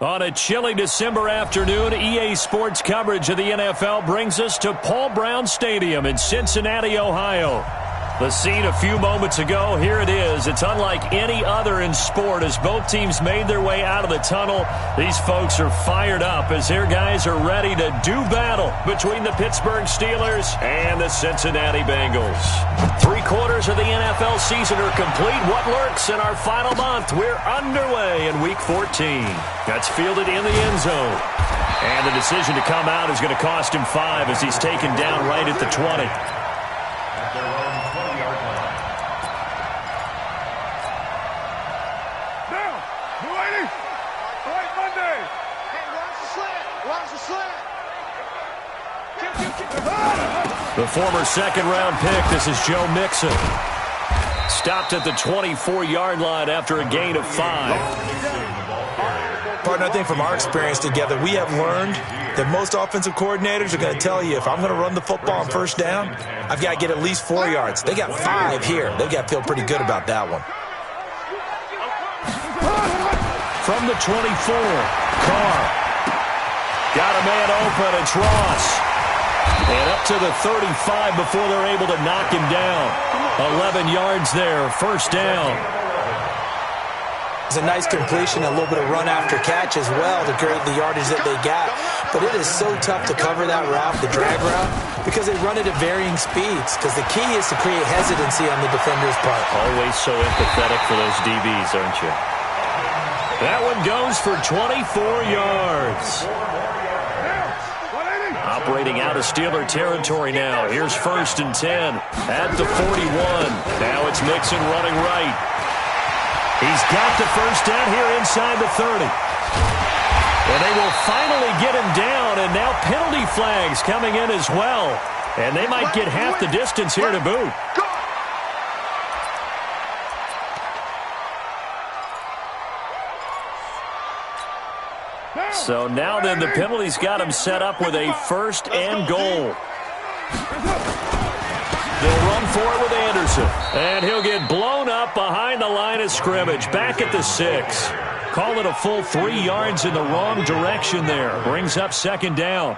On a chilly December afternoon, EA Sports coverage of the NFL brings us to Paul Brown Stadium in Cincinnati, Ohio. The scene a few moments ago, here it is. It's unlike any other in sport as both teams made their way out of the tunnel. These folks are fired up as their guys are ready to do battle between the Pittsburgh Steelers and the Cincinnati Bengals. 3/4 of the NFL season are complete. What lurks in our final month? We're underway in Week 14. That's fielded in the end zone. And the decision to come out is going to cost him 5 as he's taken down right at the 20. The former second-round pick, this is Joe Mixon. Stopped at the 24-yard line after a gain of 5. Partner, I think from our experience together, we have learned that most offensive coordinators are going to tell you if I'm going to run the football on first down, I've got to get at least 4 yards. They got 5 here. They've got to feel pretty good about that one. From the 24, Carr. Got a man open, it's Ross. And up to the 35 before they're able to knock him down. 11 yards there, first down. It's a nice completion, a little bit of run after catch as well to create the yardage that they got. But it is so tough to cover that route, the drag route, because they run it at varying speeds. Because the key is to create hesitancy on the defender's part. Always so empathetic for those DBs, aren't you? That one goes for 24 yards. Operating out of Steeler territory now. Here's 1st and 10 at the 41. Now it's Mixon running right. He's got the first down here inside the 30. And they will finally get him down, and now penalty flags coming in as well. And they might get half the distance here to boot. So now then the penalty's got him set up with a 1st and goal. They'll run for it with Anderson. And he'll get blown up behind the line of scrimmage. Back at the 6. Call it a full 3 yards in the wrong direction there. Brings up 2nd down.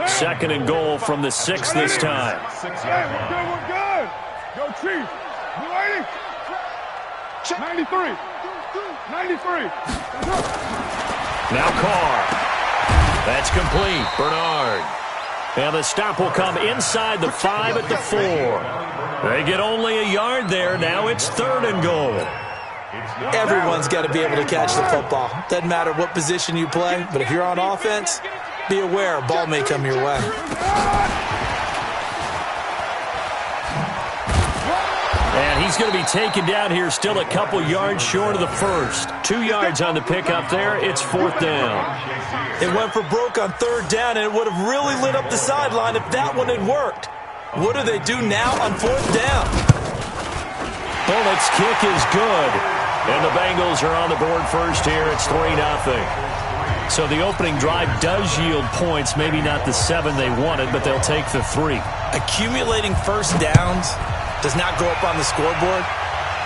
2nd and goal from the 6 this time. We're good. Go Chiefs. 93. 93. Now Carr. That's complete. Bernard. And the stop will come inside the 5 at the 4. They get only a yard there. Now it's 3rd and goal. Everyone's got to be able to catch the football. Doesn't matter what position you play, but if you're on offense, be aware a ball may come your way. And he's going to be taken down here still a couple yards short of the 1st. 2 yards on the pickup there. It's 4th down. It went for broke on 3rd down, and it would have really lit up the sideline if that one had worked. What do they do now on 4th down? Bullock's kick is good. And the Bengals are on the board first here. It's 3-0. So the opening drive does yield points. Maybe not the 7 they wanted, but they'll take the 3. Accumulating first downs does not go up on the scoreboard,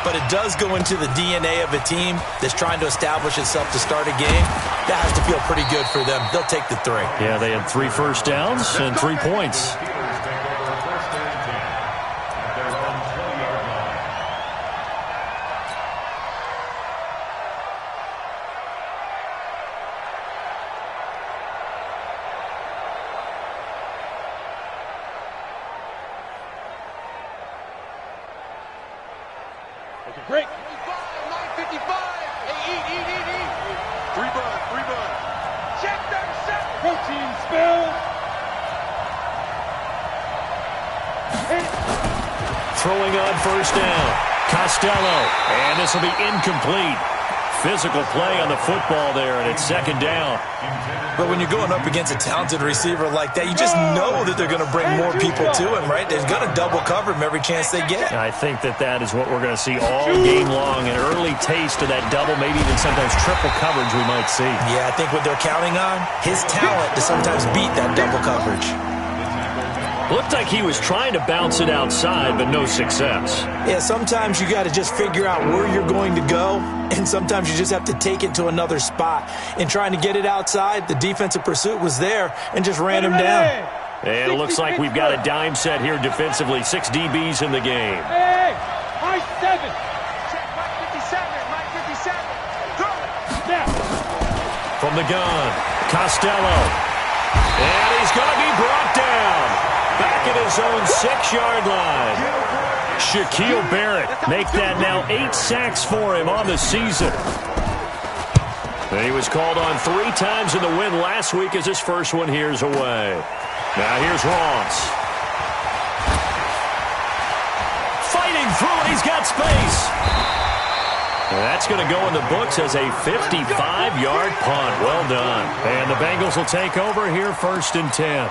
but it does go into the DNA of a team that's trying to establish itself to start a game. That has to feel pretty good for them. They'll take the 3. Yeah, they had 3 first downs and 3 points. Break. 955. Hey, eat. 3 bud. Check 37. Protein spill. Throwing on first down. Costello. And this will be incomplete. Physical play on the football there, and it's 2nd down. But when you're going up against a talented receiver like that, you just know that they're going to bring more people to him, right? They're going to double cover him every chance they get. I think that is what we're going to see all game long. An early taste of that double, maybe even sometimes triple coverage we might see. Yeah, I think what they're counting on, his talent to sometimes beat that double coverage. Looked like he was trying to bounce it outside, but no success. Yeah, sometimes you got to just figure out where you're going to go, and sometimes you just have to take it to another spot. In trying to get it outside, the defensive pursuit was there and just ran him down. And it looks like we've got a dime set here defensively. 6 DBs in the game. Hey, high 7. Check, Mike 57, Mike 57. Throw it. Snap. From the gun, Costello. And he's going to be brought down. Back at his own 6-yard line. Shaquille Barrett make that now 8 sacks for him on the season. And he was called on 3 times in the win last week as his first one here's away. Now here's Ross. Fighting through it. He's got space. And that's going to go in the books as a 55-yard punt. Well done. And the Bengals will take over here 1st and 10.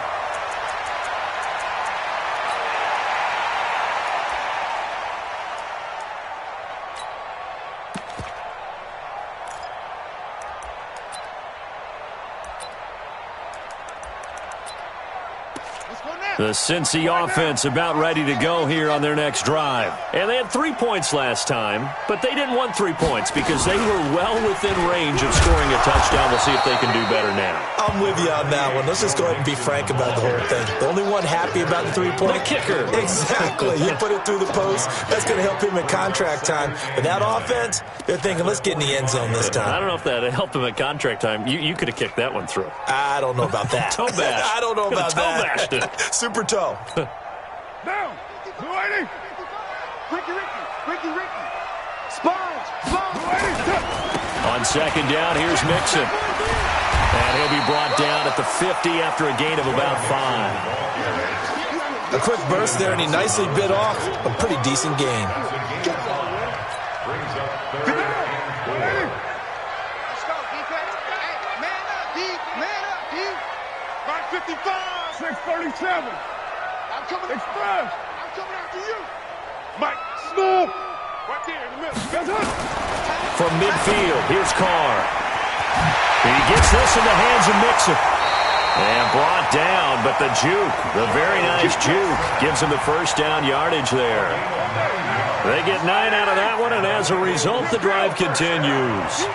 The Cincy offense about ready to go here on their next drive. And they had 3 points last time, but they didn't want 3 points because they were well within range of scoring a touchdown. We'll see if they can do better now. I'm with you on that one. Let's just go ahead and be frank about the whole thing. The only one happy about the 3-point. The kicker. Exactly. You put it through the post. That's going to help him in contract time. But that offense, they're thinking, let's get in the end zone this time. I don't know if that helped him at contract time. You could have kicked that one through. I don't know about that. Toe bash. I don't know about toe that. bashed it. Super toe. Down. 280. Ricky. Sponge. 280. On 2nd down, here's Mixon. And he'll be brought down at the 50 after a gain of about 5. A quick burst there, and he nicely bit off a pretty decent gain. Let's go, defense. Hey, man up, D. Man up, D. 555. 637. I'm coming. Express. I'm coming after you. Mike, smooth. Right there in the middle. That's it. From midfield, here's Carr. He gets this in the hands of Mixon. And brought down, but the juke, the very nice juke, gives him the 1st down yardage there. They get 9 out of that one, and as a result, the drive continues. 36.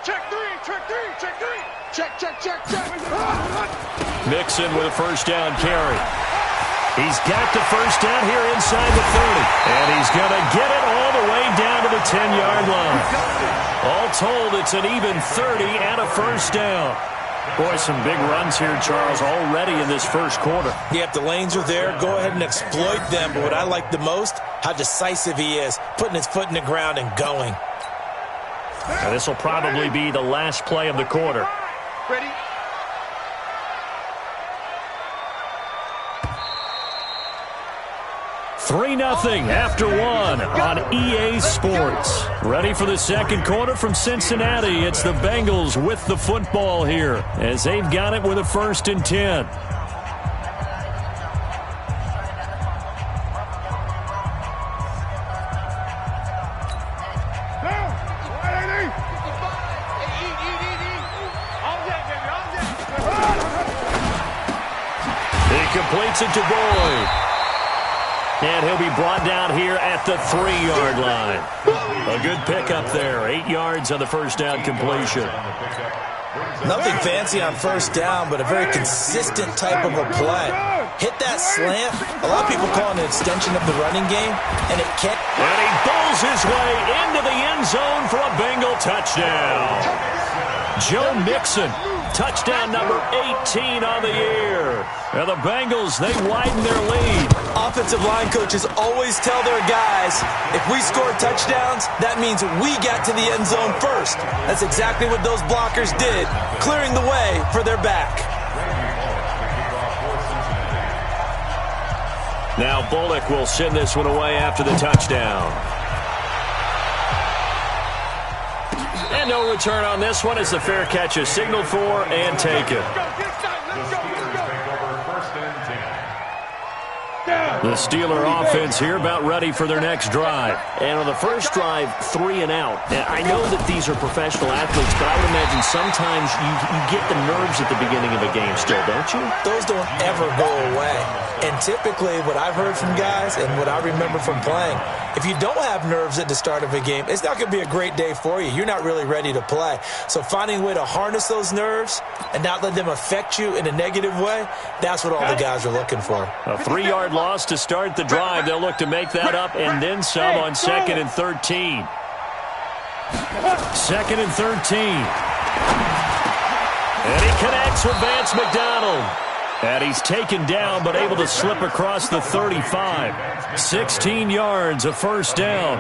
Check 3. Check. Mixon with a 1st down carry. He's got the 1st down here inside the 30. And he's going to get it all the way down to the 10-yard line. All told, it's an even 30 and a 1st down. Boy, some big runs here, Charles, already in this 1st quarter. Yeah, if the lanes are there, go ahead and exploit them. But what I like the most, how decisive he is, putting his foot in the ground and going. Now, this will probably be the last play of the quarter. Ready? 3-0 after 1 on EA Sports. Ready for the 2nd quarter from Cincinnati. It's the Bengals with the football here as they've got it with a 1st and 10. He completes it to Boyd. And he'll be brought down here at the 3-yard line. A good pickup there. 8 yards on the 1st down completion. Nothing fancy on 1st down, but a very consistent type of a play. Hit that slant. A lot of people call it an extension of the running game, and it can't. And he bowls his way into the end zone for a Bengal touchdown. Joe Mixon, touchdown number 18 on the year. And the Bengals, they widen their lead. Offensive line coaches always tell their guys, if we score touchdowns, that means we got to the end zone first. That's exactly what those blockers did, clearing the way for their back. Now Bullock will send this one away after the touchdown. And no return on this one as the fair catch is signaled for and taken. The Steeler offense here about ready for their next drive. And on the first drive, 3 and out. Now, I know that these are professional athletes, but I would imagine sometimes you get the nerves at the beginning of a game still, don't you? Those don't ever go away. And typically what I've heard from guys and what I remember from playing, if you don't have nerves at the start of a game, it's not going to be a great day for you. You're not really ready to play. So finding a way to harness those nerves and not let them affect you in a negative way, that's what all the guys are looking for. A 3-yard loss to start the drive. They'll look to make that up and then some on 2nd and 13. 2nd and 13. And he connects with Vance McDonald. And he's taken down but able to slip across the 35. 16 yards, a first down.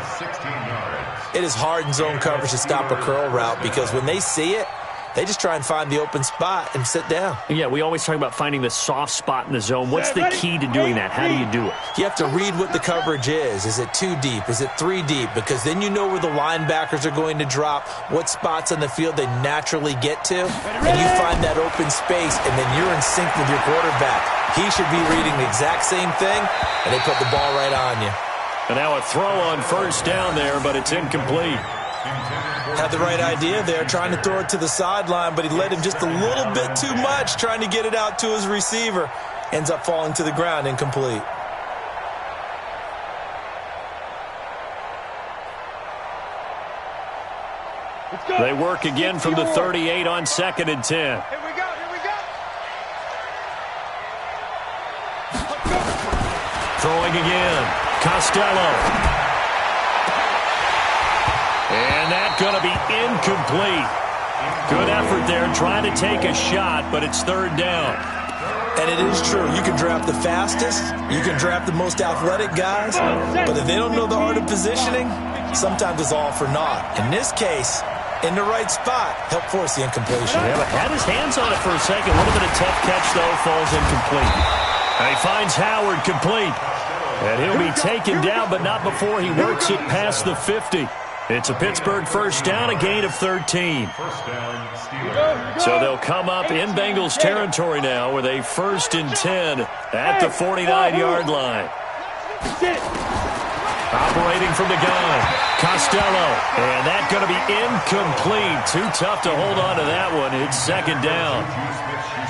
It is hard in zone coverage to stop a curl route because when they see it, they just try and find the open spot and sit down. Yeah, we always talk about finding the soft spot in the zone. What's the key to doing that? How do you do it? You have to read what the coverage is. Is it 2 deep? Is it 3 deep? Because then you know where the linebackers are going to drop, what spots on the field they naturally get to, and you find that open space, and then you're in sync with your quarterback. He should be reading the exact same thing, and they put the ball right on you. And now a throw on first down there, but it's incomplete. Had the right idea there, trying to throw it to the sideline, but he led him just a little bit too much, trying to get it out to his receiver. Ends up falling to the ground, incomplete. They work again from the 38 on 2nd and 10. Here we go, here we go. Throwing again. Costello. And that's going to be incomplete. Good effort there trying to take a shot, but it's 3rd down. And it is true. You can draft the fastest. You can draft the most athletic guys. But if they don't know the art of positioning, sometimes it's all for naught. In this case, in the right spot, help force the incompletion. Yeah, but had his hands on it for a second. Would have been a tough catch, though. Falls incomplete. And he finds Howard complete. And he'll be taken down, but not before he works it past the 50. It's a Pittsburgh first down, a gain of 13. So they'll come up in Bengals territory now with a 1st and 10 at the 49-yard line. Operating from the gun, Costello. And that's going to be incomplete. Too tough to hold on to that one. It's 2nd down.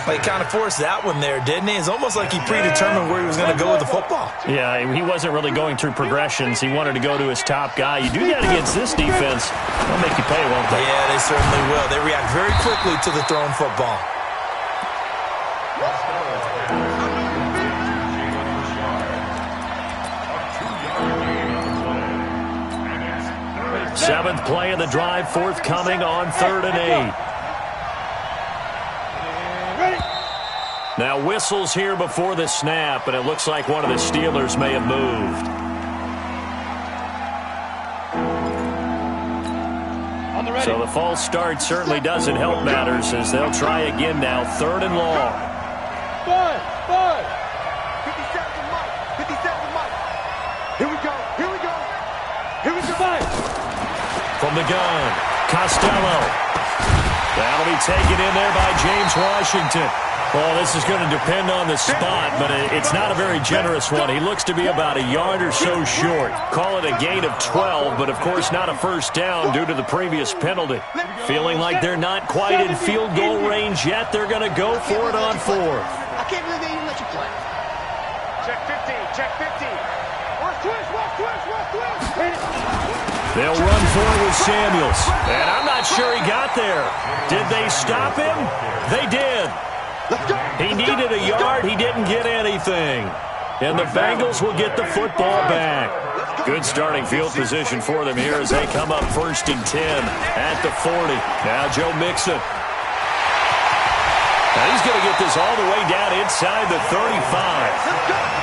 Well, he kind of forced that one there, didn't he? It's almost like he predetermined where he was going to go with the football. Yeah, he wasn't really going through progressions. He wanted to go to his top guy. You do that against this defense, they'll make you pay, won't they? Yeah, they certainly will. They react very quickly to the thrown football. Seventh play of the drive, forthcoming on 3rd and 8. Now whistles here before the snap, and it looks like one of the Steelers may have moved. So the false start certainly doesn't help matters as they'll try again now, 3rd and long. 57 Mike. 57 Mike. Here we go. Here we go. Here we go. From the gun, Costello. That'll be taken in there by James Washington. Well, this is going to depend on the spot, but it's not a very generous one. He looks to be about a yard or so short. Call it a gain of 12, but of course not a first down due to the previous penalty. Feeling like they're not quite in field goal range yet, they're going to go for it on 4th. I can't believe they even let you play. Check 15, check 15. Watch twist. They'll run for it with Samuels. And I'm not sure he got there. Did they stop him? They did. He needed a yard. He didn't get anything. And the Bengals will get the football back. Good starting field position for them here as they come up 1st and 10 at the 40. Now Joe Mixon. Now he's going to get this all the way down inside the 35.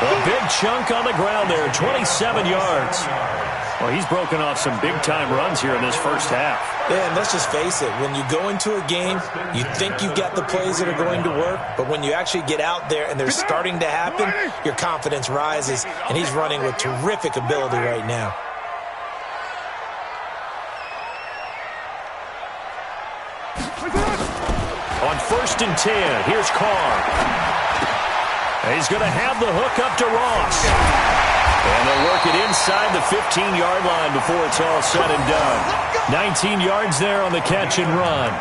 A big chunk on the ground there, 27 yards. Well, he's broken off some big-time runs here in this first half. Yeah, and let's just face it. When you go into a game, you think you've got the plays that are going to work, but when you actually get out there and they're starting to happen, your confidence rises, and he's running with terrific ability right now. On 1st and 10, here's Carr. He's going to have the hook up to Ross. And they'll work it inside the 15-yard line before it's all said and done. 19 yards there on the catch and run.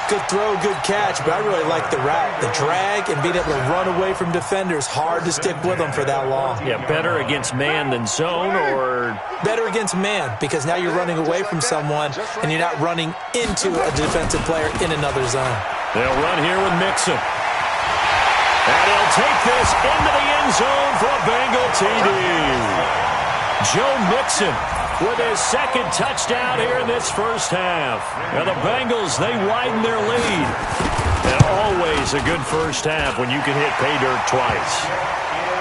Good throw, good catch, but I really like the route. The drag and being able to run away from defenders. Hard to stick with them for that long. Yeah, better against man than zone, or? Better against man, because now you're running away from someone and you're not running into a defensive player in another zone. They'll run here with Mixon. And he'll take this into the end zone for a Bengal TD. Joe Mixon with his second touchdown here in this first half. Now the Bengals, they widen their lead. And always a good first half when you can hit pay dirt twice.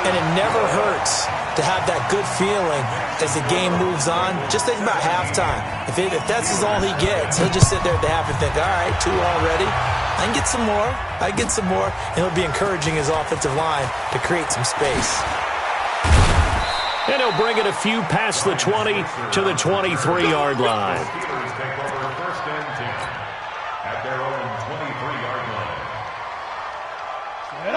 And it never hurts to have that good feeling as the game moves on. Just think about halftime. If that's all he gets, he'll just sit there at the half and think, all right, 2 already. I can get some more. I can get some more. And he'll be encouraging his offensive line to create some space. And he'll bring it a few past the 20 to the 23-yard line.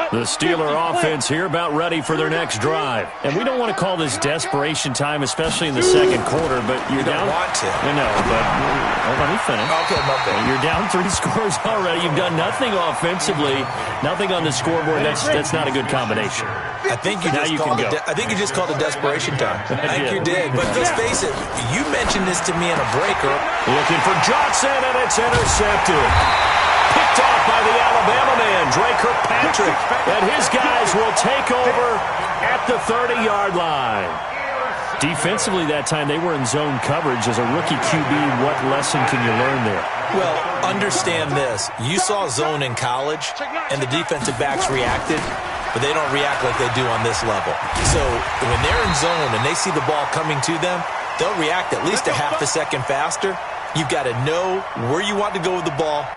The Steeler offense here about ready for their next drive. And we don't want to call this desperation time, especially in the second quarter, but you're down. You don't want to. I know, but let me finish. Okay, my bad. You're down 3 scores already. You've done nothing offensively, nothing on the scoreboard. That's not a good combination. I think you just called it desperation time. I think you did. But let's face it, you mentioned this to me in a breaker. Looking for Johnson, and it's intercepted. Picked off by the Alabama man, Dre Kirkpatrick. And his guys will take over at the 30-yard line. Defensively that time, they were in zone coverage. As a rookie QB, what lesson can you learn there? Well, understand this. You saw zone in college, and the defensive backs reacted, but they don't react like they do on this level. So when they're in zone and they see the ball coming to them, they'll react at least a half a second faster. You've got to know where you want to go with the ball.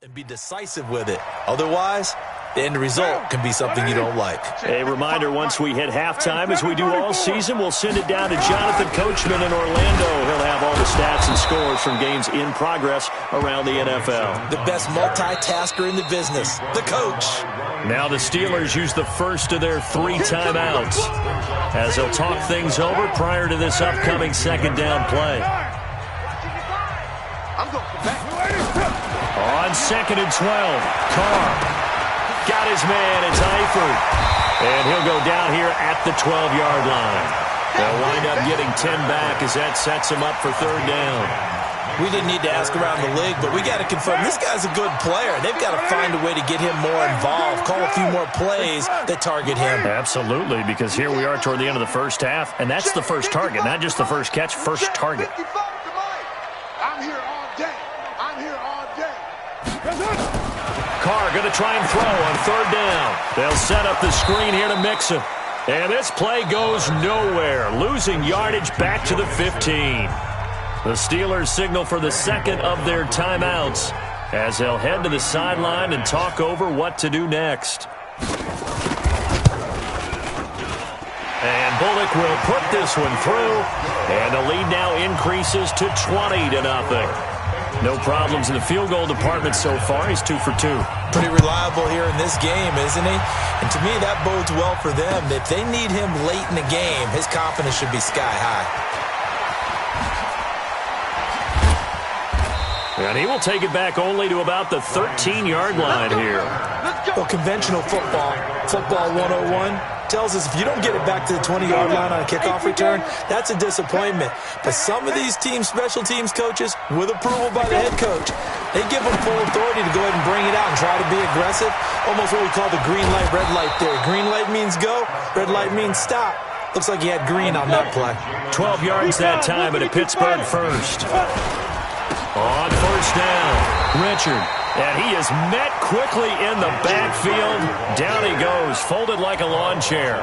And be decisive with it. Otherwise, the end result can be something you don't like. A reminder, once we hit halftime, as we do all season, we'll send it down to Jonathan Coachman in Orlando. He'll have all the stats and scores from games in progress around the NFL. The best multitasker in the business, the coach. Now the Steelers use the first of their 3 timeouts as they'll talk things over prior to this upcoming second down play. On 2nd and 12, Carr got his man. It's Eifert. And he'll go down here at the 12-yard line. They'll wind up getting 10 back as that sets him up for 3rd down. We didn't need to ask around the league, but we got to confirm this guy's a good player. They've got to find a way to get him more involved, call a few more plays that target him. Absolutely, because here we are toward the end of the first half, and that's the first target, not just the first catch, first target. I'm here all day. I'm here all day. Carr going to try and throw on 3rd down. They'll set up the screen here to Mixon. And this play goes nowhere, losing yardage back to the 15. The Steelers signal for the second of their timeouts as they'll head to the sideline and talk over what to do next. And Bullock will put this one through, and the lead now increases to 20-0. No problems in the field goal department so far. He's 2 for 2. Pretty reliable here in this game, isn't he? And to me, that bodes well for them. If they need him late in the game, his confidence should be sky high. And he will take it back only to about the 13-yard line here. Well, conventional football 101, tells us if you don't get it back to the 20-yard line on a kickoff return, that's a disappointment. But some of these teams, special teams coaches, with approval by the head coach, they give them full authority to go ahead and bring it out and try to be aggressive. Almost what we call the green light, red light theory. Green light means go, red light means stop. Looks like he had green on that play. 12 yards that time, and a Pittsburgh first. On 1st down, Richard. And he is met quickly in the backfield. Down he goes, folded like a lawn chair.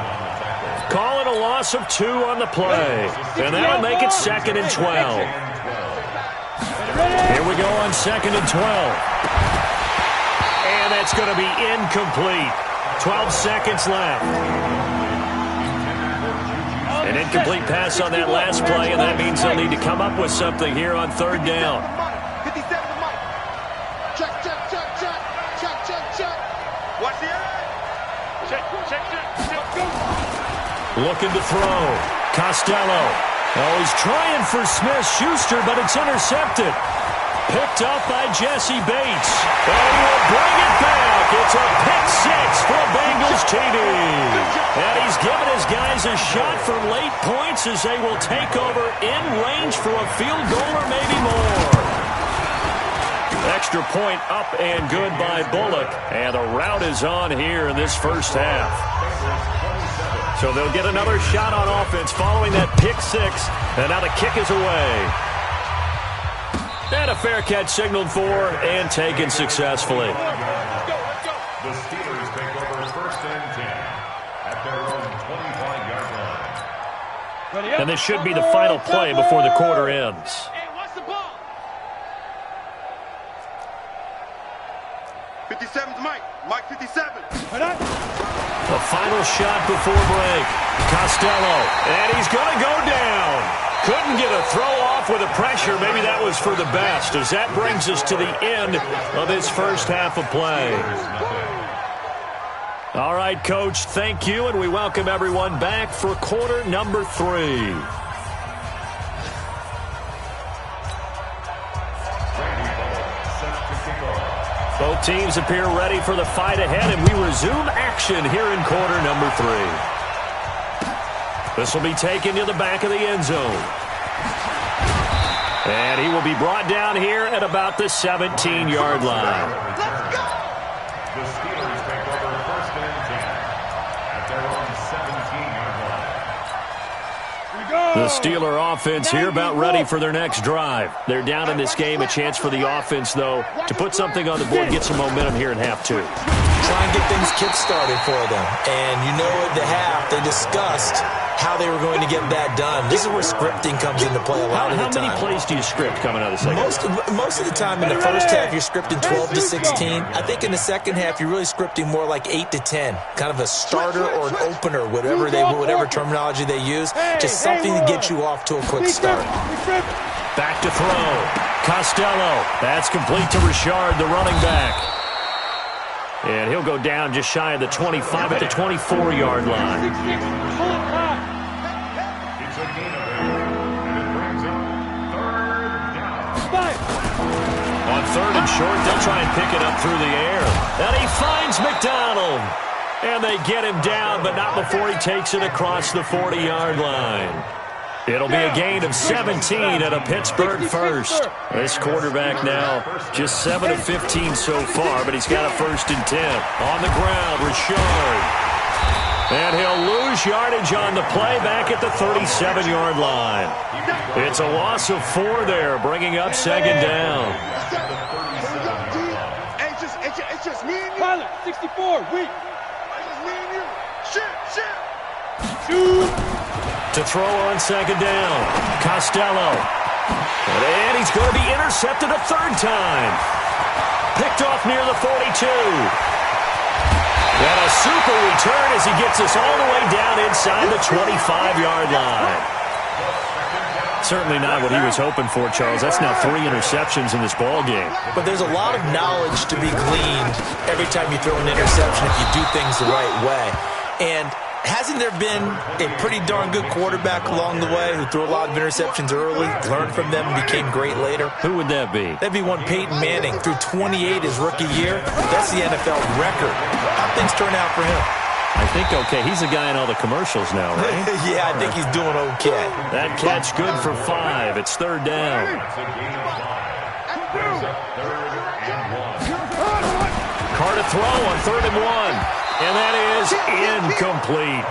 Calling a loss of 2 on the play. And that'll make it 2nd and 12. Here we go on 2nd and 12. And that's going to be incomplete. 12 seconds left. An incomplete pass on that last play, and that means they'll need to come up with something here on 3rd down. Looking to throw. Costello. Oh, he's trying for Smith-Schuster, but it's intercepted. Picked up by Jesse Bates. And he will bring it back. It's a pick six for a Bengals TD. And he's given his guys a shot for late points as they will take over in range for a field goal or maybe more. Extra point up and good by Bullock. And the rout is on here in this first half. So they'll get another shot on offense following that pick six. And now the kick is away. And a fair catch signaled for and taken successfully. The Steelers take over first and 10 at their own 25-yard line. And this should be the final play before the quarter ends. Hey, watch the ball. 57's Mike. Mike 57. The final shot before break. Costello. And he's going to go down. Couldn't get a throw off with the pressure. Maybe that was for the best, as that brings us to the end of this first half of play. All right, Coach, thank you, and we welcome everyone back for quarter number 3. Both teams appear ready for the fight ahead, and we resume action here in quarter number 3. This will be taken to the back of the end zone. And he will be brought down here at about the 17-yard line. Let's go. The Steelers take over first and 10 at their own 17-yard line. The Steeler offense here about ready for their next drive. They're down in this game. A chance for the offense, though, to put something on the board, get some momentum here in half 2. Try and get things kick-started for them. And you know at the half, they discussed how they were going to get that done. This is where scripting comes into play a lot of the time. How many plays do you script coming out of the second? Most of the time in the first half, you're scripting 12 to 16. I think in the second half, you're really scripting more like 8 to 10. Kind of a starter or an opener, whatever terminology they use. Just something to get you off to a quick start. Back to throw. Costello. That's complete to Richard, the running back. And he'll go down just shy of the 25 at the 24-yard line. It's a gain of 8, and it brings up third down. On third and short, they'll try and pick it up through the air. And he finds McDonald. And they get him down, but not before he takes it across the 40-yard line. It'll be a gain of 17 at a Pittsburgh first. This quarterback now just 7 of 15 so far, but he's got a first and 10. On the ground, Richard. And he'll lose yardage on the play back at the 37-yard line. It's a loss of 4 there, bringing up second down. It's just me and you. Pilot, 64, weak. It's just me and you. Shit. Shoot. To throw on second down, Costello. And he's going to be intercepted a third time. Picked off near the 42. And a super return as he gets us all the way down inside the 25-yard line. Certainly not what he was hoping for, Charles. That's now 3 interceptions in this ball game. But there's a lot of knowledge to be gleaned every time you throw an interception if you do things the right way. And hasn't there been a pretty darn good quarterback along the way who threw a lot of interceptions early, learned from them, and became great later? Who would that be? That'd be one Peyton Manning. Threw 28 his rookie year. That's the NFL record. How things turn out for him? I think okay. He's the guy in all the commercials now, right? Yeah, I think he's doing okay. That catch good for 5. It's third down. It's a gain of 5. Brings up third and 1. Carr to throw on third and 1. And that is incomplete.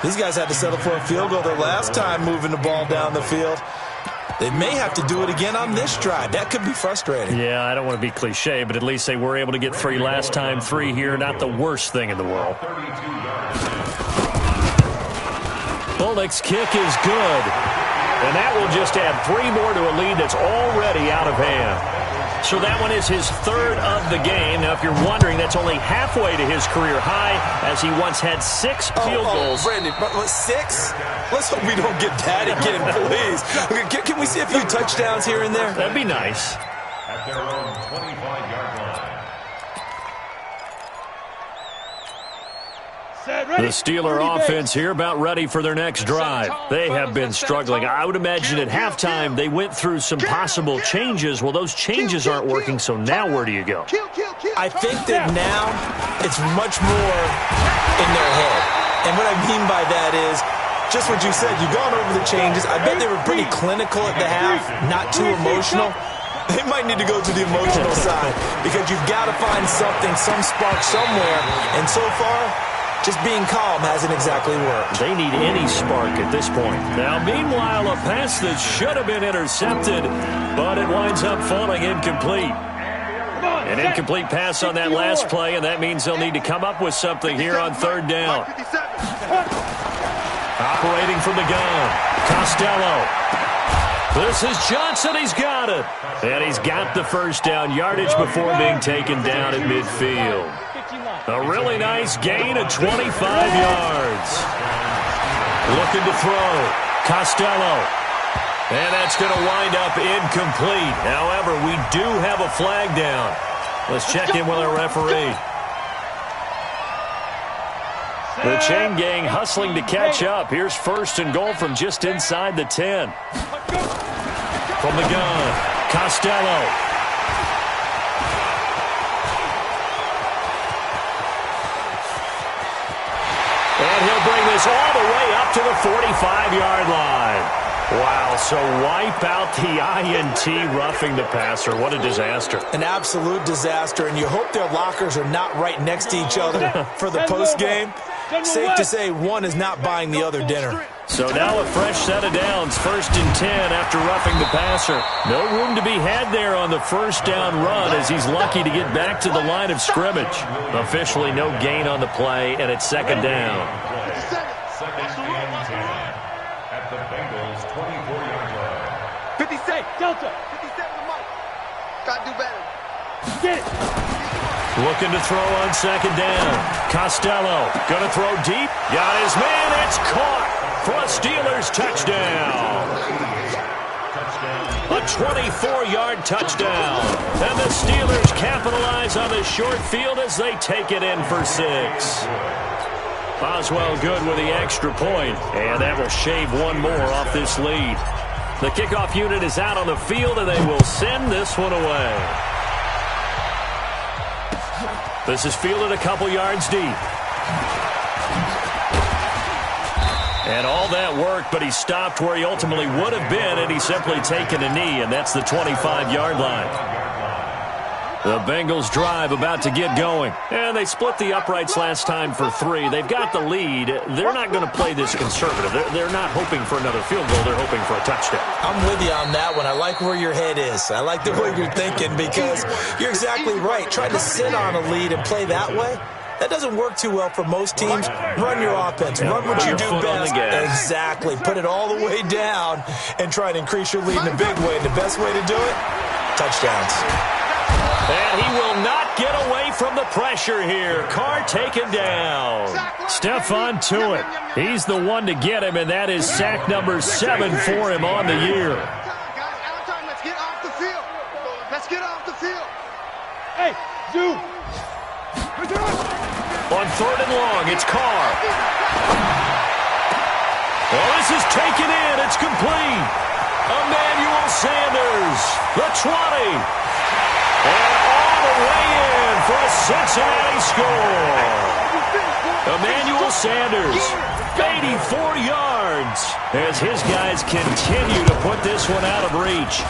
These guys had to settle for a field goal their last time moving the ball down the field. They may have to do it again on this drive. That could be frustrating. Yeah, I don't want to be cliche, but at least they were able to get 3 last time. 3 here, not the worst thing in the world. Bullock's kick is good. And that will just add 3 more to a lead that's already out of hand. So that one is his 3rd of the game. Now, if you're wondering, that's only halfway to his career high, as he once had 6 field goals. Brandon, 6? Let's hope we don't get that again, please. Can we see a few touchdowns here and there? That'd be nice. At their own 25-yard line. The Steeler offense here about ready for their next drive. They have been struggling. I would imagine at halftime they went through some possible changes. Well, those changes aren't working, so now where do you go? I think that now it's much more in their head. And what I mean by that is just what you said. You've gone over the changes. I bet they were pretty clinical at the half, not too emotional. They might need to go to the emotional side because you've got to find something, some spark somewhere. And so far, just being calm hasn't exactly worked. They need any spark at this point. Now, meanwhile, a pass that should have been intercepted, but it winds up falling incomplete. An incomplete pass on that last play, and that means they'll need to come up with something here on third down. Operating from the gun, Costello. This is Johnson. He's got it. And he's got the first down yardage before being taken down at midfield. A really nice gain of 25 yards. Looking to throw. Costello. And that's going to wind up incomplete. However, we do have a flag down. Let's check in with our referee. The chain gang hustling to catch up. Here's first and goal from just inside the 10. From the gun, Costello. And he'll bring this all the way up to the 45-yard line. Wow, so wipe out the INT roughing the passer. What a disaster. An absolute disaster, and you hope their lockers are not right next to each other for the postgame. Safe to say one is not buying the other dinner. So now a fresh set of downs, 1st and 10 after roughing the passer. No room to be had there on the first down run as he's lucky to get back to the line of scrimmage. Officially no gain on the play, and it's second down. Second and 10 at the Bengals' 24-yard line. 57, Delta. 57 to Mike. Gotta do better. Get it. Looking to throw on second down. Costello going to throw deep. Got his man. It's caught for a Steelers touchdown. A 24-yard touchdown. And the Steelers capitalize on the short field as they take it in for 6. Boswell good with the extra point, and that will shave one more off this lead. The kickoff unit is out on the field, and they will send this one away. This is fielded a couple yards deep. And all that work, but he stopped where he ultimately would have been, and he's simply taken a knee, and that's the 25-yard line. The Bengals drive about to get going. And they split the uprights last time for 3. They've got the lead. They're not going to play this conservative. They're not hoping for another field goal. They're hoping for a touchdown. I'm with you on that one. I like where your head is. I like the way you're thinking because you're exactly right. Trying to sit on a lead and play that way, that doesn't work too well for most teams. Run your offense. Run what you do best. Exactly. Put it all the way down and try to increase your lead in a big way. And the best way to do it, touchdowns. And he will not get away from the pressure here. Carr taken down. Stephon Tuitt. He's the one to get him, and that is sack number 7 for him on the year. Let's get off the field. Let's get off the field. Hey, Zoo. On 3rd and long, it's Carr. Well, this is taken in. It's complete. Emmanuel Sanders, the 20. And all the way in for a Cincinnati score. Emmanuel Sanders, 84 yards, as his guys continue to put this one out of reach.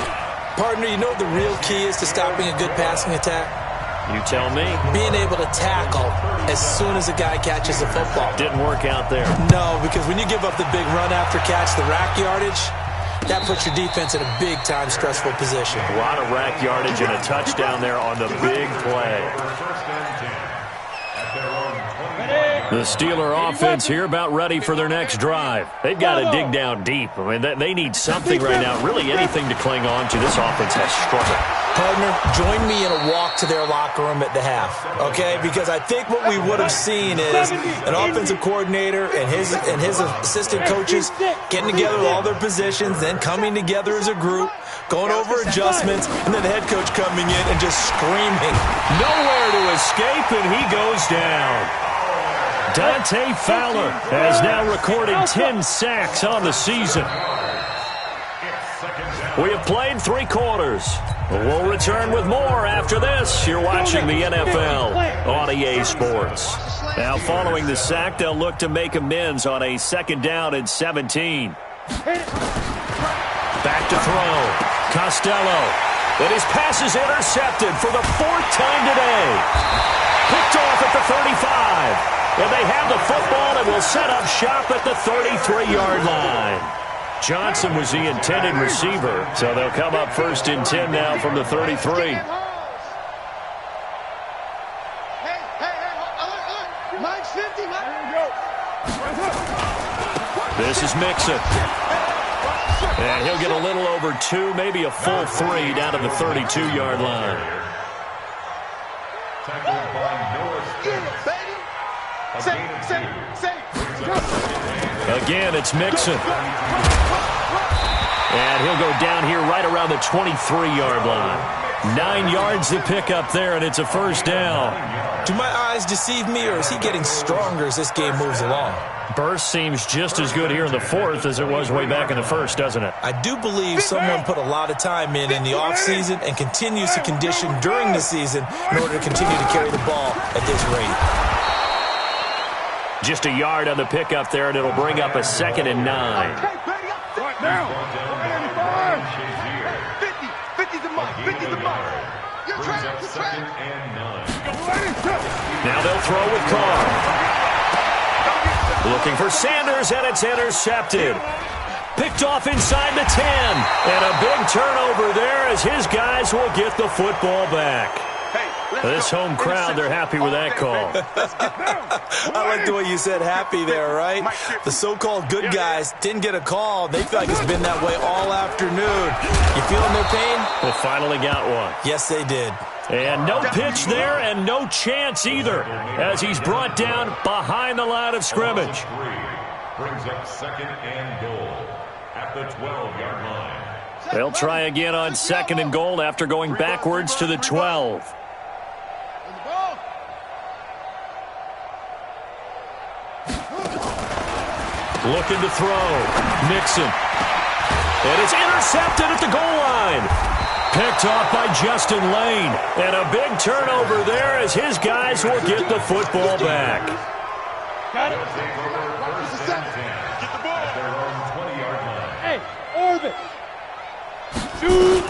Partner, you know what the real key is to stopping a good passing attack? You tell me. Being able to tackle as soon as a guy catches the football. Didn't work out there. No, because when you give up the big run after catch, the rack yardage, that puts your defense in a big-time stressful position. A lot of rack yardage and a touchdown there on the big play. The Steeler offense here about ready for their next drive. They've got to dig down deep. I mean, they need something right now, really anything to cling on to. This offense has struggled. Partner, join me in a walk to their locker room at the half, okay? Because I think what we would have seen is an offensive coordinator and his assistant coaches getting together with all their positions, then coming together as a group, going over adjustments, and then the head coach coming in and just screaming. Nowhere to escape, and he goes down. Dante Fowler has now recorded 10 sacks on the season. We have played 3 quarters. We'll return with more after this. You're watching the NFL on EA Sports. Now, following the sack, they'll look to make amends on a 2nd down and 17. Back to throw. Costello. And his pass is intercepted for the 4th time today. Picked off at the 35. And they have the football and will set up shop at the 33-yard line. Johnson was the intended receiver, so they'll come up 1st and 10 now from the 33. This is Mixon. And he'll get a little over 2, maybe a full 3 down to the 32-yard line. Again, it's Mixon. And he'll go down here right around the 23-yard line. 9 yards to pick up there, and it's a 1st down. Do my eyes deceive me, or is he getting stronger as this game moves along? Burst seems just as good here in the 4th as it was way back in the 1st, doesn't it? I do believe someone put a lot of time in the offseason and continues to condition during the season in order to continue to carry the ball at this rate. Just a yard on the pickup there, and it'll bring up a 2nd and 9. Right now. 50's the mark. 50's the mark. You're trying to second and 9. Now they'll throw with Carr. Looking for Sanders, and it's intercepted. Picked off inside the 10. And a big turnover there as his guys will get the football back. This home crowd, they're happy with that call. I like the way you said happy there, right? The so-called good guys didn't get a call. They feel like it's been that way all afternoon. You feeling their pain? They finally got one. Yes, they did. And no pitch there and no chance either as he's brought down behind the line of scrimmage. Brings up 2nd and goal at the 12-yard line. They'll try again on 2nd and goal after going backwards to the 12. Looking to throw. Mixon. And it's intercepted at the goal line. Picked off by Justin Lane. And a big turnover there as his guys will get the football back. Got it. Hey, Orbit. Shoot.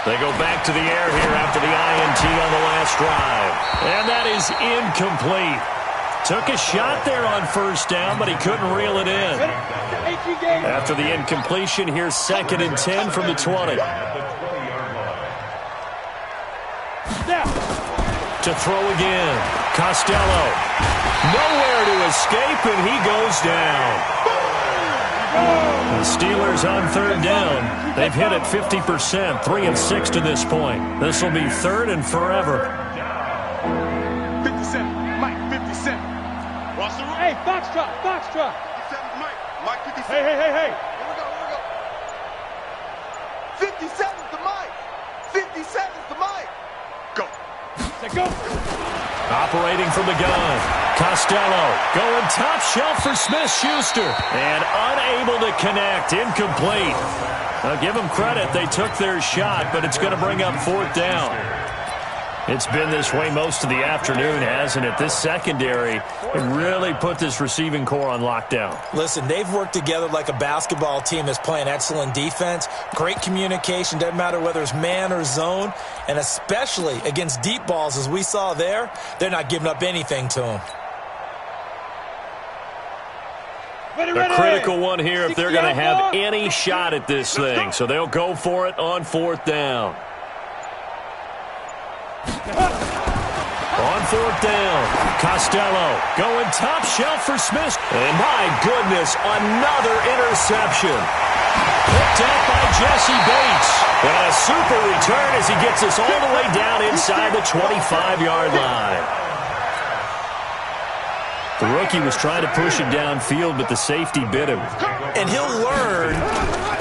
They go back to the air here after the INT on the last drive. And that is incomplete. Took a shot there on 1st down, but he couldn't reel it in. After the incompletion, here's 2nd and 10 from the 20. To throw again. Costello. Nowhere to escape, and he goes down. The Steelers on 3rd down. They've hit it 50%, 3 of 6 to this point. This will be 3rd and forever. 57. Mike, 57. Watch the room. Hey, Foxtrot, Foxtrot. 57, Mike. Mike, 57. Hey. Here we go. 57's the Mike. 57's the Mike. Go. Say go. Operating from the gun. Costello going top shelf for Smith-Schuster. And unable to connect. Incomplete. I'll give them credit. They took their shot, but it's going to bring up 4th down. It's been this way most of the afternoon, hasn't it? This secondary really put this receiving core on lockdown. Listen, they've worked together like a basketball team that's playing excellent defense. Great communication. Doesn't matter whether it's man or zone. And especially against deep balls, as we saw there, they're not giving up anything to them. A critical one here if they're going to have any shot at this thing. So they'll go for it on 4th down. On 4th down, Costello going top shelf for Smith. And my goodness, another interception. Picked up by Jesse Bates. And a super return as he gets us all the way down inside the 25-yard line. The rookie was trying to push it downfield, but the safety bit him. And he'll learn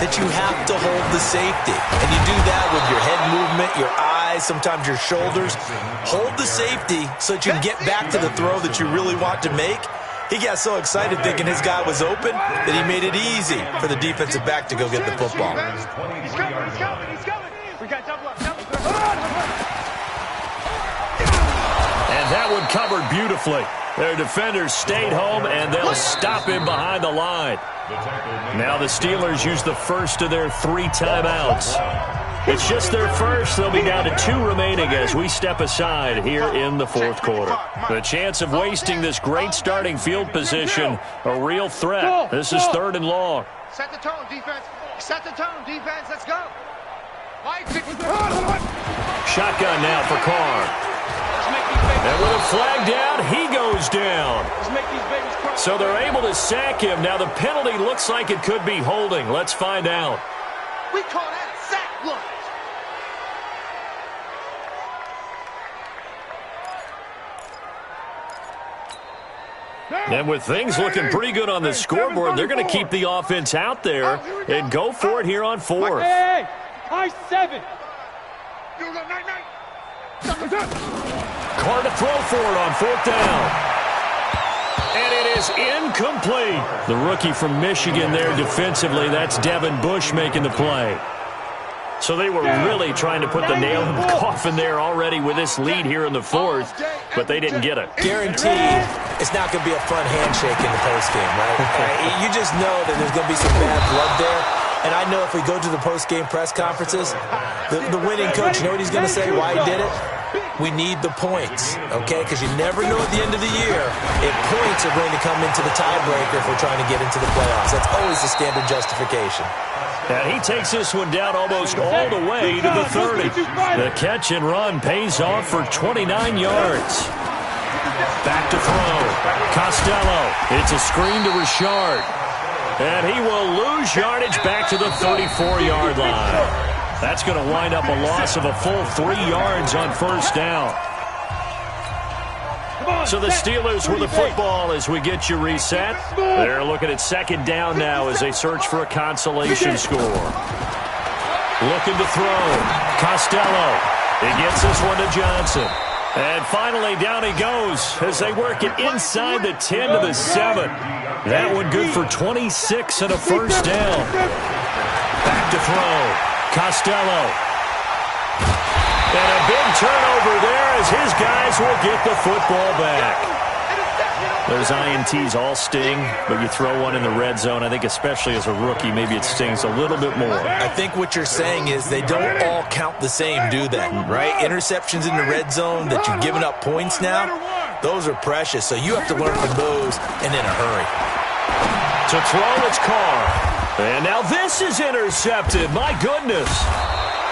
that you have to hold the safety. And you do that with your head movement, your eyes, sometimes your shoulders. Hold the safety so that you can get back to the throw that you really want to make. He got so excited thinking his guy was open that he made it easy for the defensive back to go get the football. He's coming. We got double up. And that one covered beautifully. Their defenders stayed home, and they'll stop him behind the line. Now the Steelers use the first of their 3 timeouts. It's just their first. They'll be down to 2 remaining as we step aside here in the 4th quarter. The chance of wasting this great starting field position, a real threat. This is 3rd and long. Set the tone, defense. Set the tone, defense. Let's go. Shotgun now for Carr. And with a flag down, he goes down. So they're able to sack him. Now the penalty looks like it could be holding. Let's find out. We call that a sack. Look. And with things looking pretty good on the scoreboard, they're going to keep the offense out there and go for it here on 4th. Hey, high 7. Carr to throw for it on 4th down. And it is incomplete. The rookie from Michigan there defensively. That's Devin Bush making the play. So they were really trying to put the nail in the coffin there already with this lead here in the 4th, but they didn't get it. Guaranteed it's not going to be a fun handshake in the postgame, right? You just know that there's going to be some bad blood there. And I know if we go to the post-game press conferences, the winning coach, you know what he's going to say, why he did it? We need the points, okay? Because you never know at the end of the year if points are going to come into the tiebreaker if we're trying to get into the playoffs. That's always the standard justification. And he takes this one down almost all the way to the 30. The catch and run pays off for 29 yards. Back to throw. Costello. It's a screen to Richard. And he will lose yardage back to the 34-yard line. That's going to wind up a loss of a full 3 yards on 1st down. So the Steelers with the football as we get you reset. They're looking at 2nd down now as they search for a consolation score. Looking to throw. Costello. He gets this one to Johnson. And finally, down he goes as they work it inside the 10 to the 7. That one good for 26 and a 1st down. Back to throw. Costello. And a big turnover there as his guys will get the football back. Those INTs all sting, but you throw one in the red zone, I think especially as a rookie, maybe it stings a little bit more. I think what you're saying is they don't all count the same, do they? Right? Interceptions in the red zone that you've given up points now, those are precious. So you have to learn from those and in a hurry. To throw, it's Carr. And now this is intercepted. My goodness.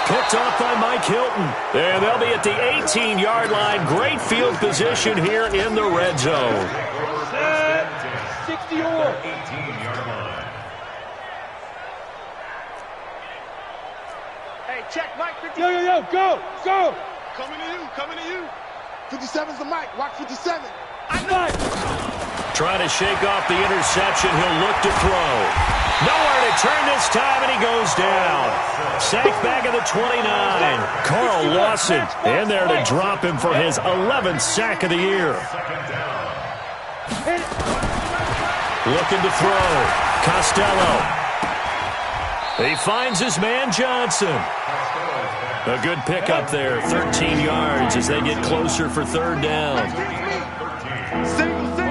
Picked off by Mike Hilton. And they'll be at the 18-yard line. Great field position here in the red zone. 60 or. Hey, check Mike. 50. Yo, go. Coming to you. 57's the mic. Watch 57. Trying to shake off the interception. He'll look to throw. Nowhere to turn this time, and he goes down. Sacked back at the 29. Carl Lawson in there to drop him for his 11th sack of the year. Looking to throw. Costello. He finds his man Johnson. A good pickup there, 13 yards as they get closer for 3rd down. Single slot.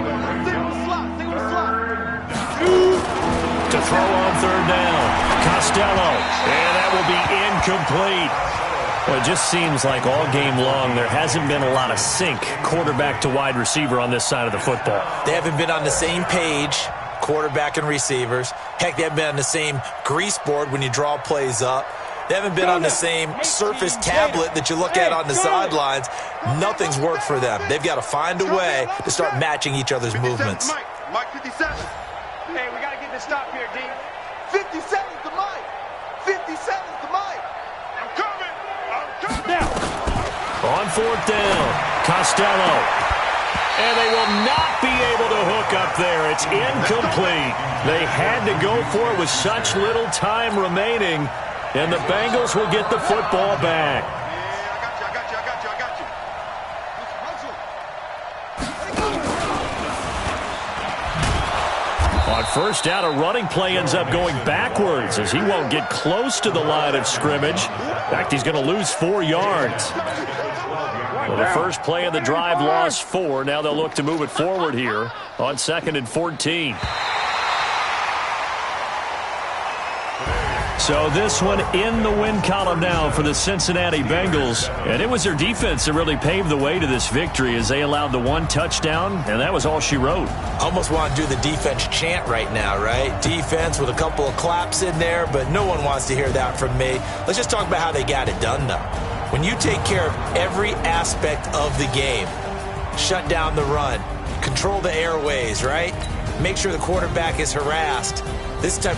To throw on 3rd down. Costello. And that will be incomplete. Well, it just seems like all game long there hasn't been a lot of sync quarterback to wide receiver on this side of the football. They haven't been on the same page, quarterback and receivers. Heck, they haven't been on the same grease board when you draw plays up. They haven't been on the same Surface tablet that you look at on the sidelines. Nothing's worked for them. They've got to find a way to start matching each other's movements. Mike 57. Hey, we got to get this stop here, D. 57's the mic. 57's the mic. I'm coming. Now. On 4th down, Costello. And they will not be able to hook up there. It's incomplete. They had to go for it with such little time remaining. And the Bengals will get the football back. I got you. First down, a running play ends up going backwards as he won't get close to the line of scrimmage. In fact, he's going to lose 4 yards. Well, the first play of the drive lost 4. Now they'll look to move it forward here on 2nd and 14. So this one in the win column now for the Cincinnati Bengals. And it was their defense that really paved the way to this victory as they allowed the 1 touchdown, and that was all she wrote. Almost want to do the defense chant right now, right? Defense with a couple of claps in there, but no one wants to hear that from me. Let's just talk about how they got it done, though. When you take care of every aspect of the game, shut down the run, control the airways, right? Make sure the quarterback is harassed. This type